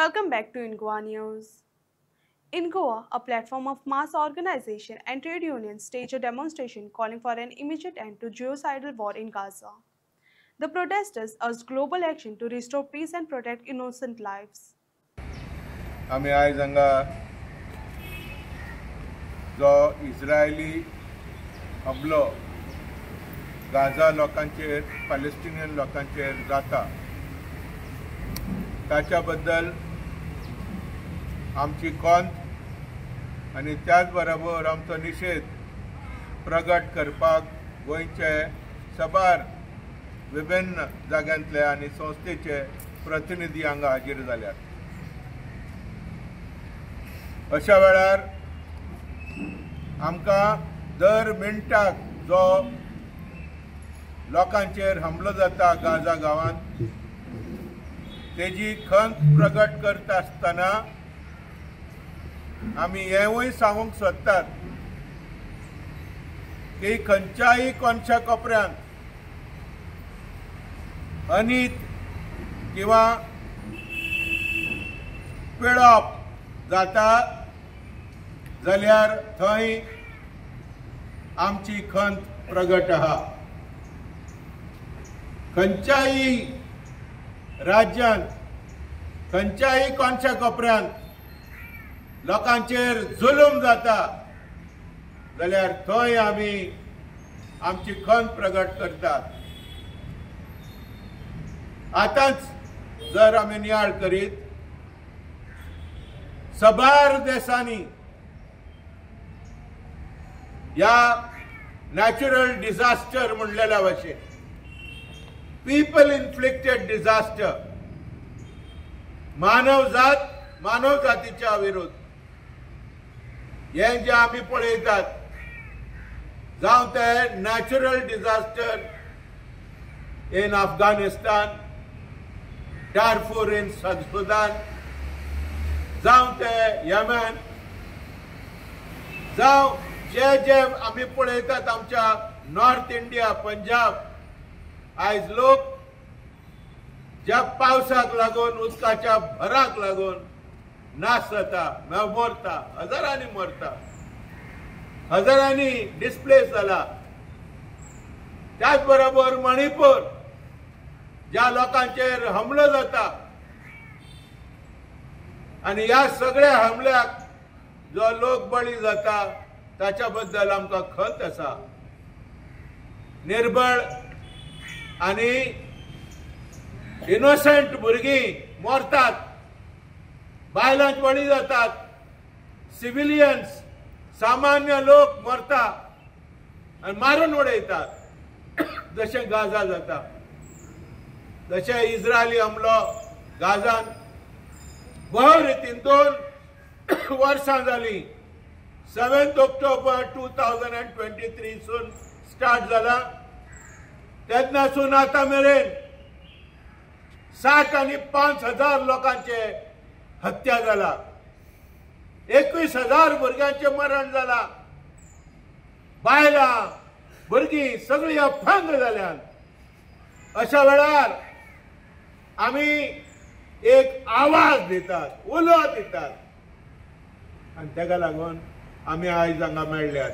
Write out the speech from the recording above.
Welcome back to In News. In Goa, a platform of mass organization and trade unions staged a demonstration calling for an immediate end to genocidal war in Gaza. The protesters urged global action to restore peace and protect innocent lives. आमी आयज हांगा जो इस्रायली हमलो Gaza लोकांचेर Palestinian लोकांचेर जाता ताच्या बद्दल आमची खंत आनी त्याच बरोबर आमचो निषेध प्रगट करपाक गोंयचे सबार विभिन्न जाग्यांतले आनी संस्थेचे प्रतिनिधी हांगा हाजीर जाल्यात. अशा वेळार आमकां दर मिनटाक जो लोकांचेर हमलो जाता गाजा गांवांत तेजी खंत प्रगट करता आसतना आमी हेंवूय सांगूंक सोदतात की खंयच्याय कोणशा कोपऱ्यांत अनीत किंवा पिळप जाता जाल्यार थंय आमची खंत प्रगट आहा. खंयच्याय राज्यांत खंयच्याय कोणशा कोपऱ्यांत लोकांचेर जुलूम जाता जाल्यार थंय आमी आमची खंत प्रगट करतात. आतांच जर आमी नियाळ करीत सबार देशांनी ह्या नॅचरल डिझास्टर म्हणलेल्या भाशेन पीपल इन्फ्लिक्टेड डिझास्टर मानव जातीच्या विरोध हे जे आमी पळयतात जावं ते नॅचरल डिझास्टर इन अफगाणिस्तान, डारफूर इन सुदान, जावं ते येमेन, जावं जे आमी पळयतात आमच्या नॉर्थ इंडिया पंजाब आयज लोक ज्या पावसाक लागून उदकाच्या भराक लागून नाश जाता मरता, हजारांनी मरता, हजारांनी डिस्प्लेस जाला. त्याच बरोबर मणिपूर ज्या लोकांचेर हमलो जाता आनी ह्या सगळ्या हमल्याक जो लोक बळी जाता ताच्या बद्दल आमकां खंत आसा. निर्बळ आनी इनोसेंट भुरगीं मरतात, बायलांच बळी जातात, सिव्हिलियन्स सामान्य लोक मरता आनी मारून उडयतात. जशें गाजा जाता तशें इस्रायली हमलो गाजान बरो रितीन 2 वर्सां जालीं. 7 ऑक्टोबर 2023 सून स्टार्ट जाला. तेन्नासून आतां मेरेन 60 आनी 5,000 लोकांचे हत्या जाला. 21,000 भुरग्यांचे मरण जाला. बायलां भुरगीं सगळीं अफंग जाल्यात. अशा वेळार आमी एक आवाज दितात, उलो दितात आनी ताका लागून आमी आयज हांगा मेळ्ळ्यात.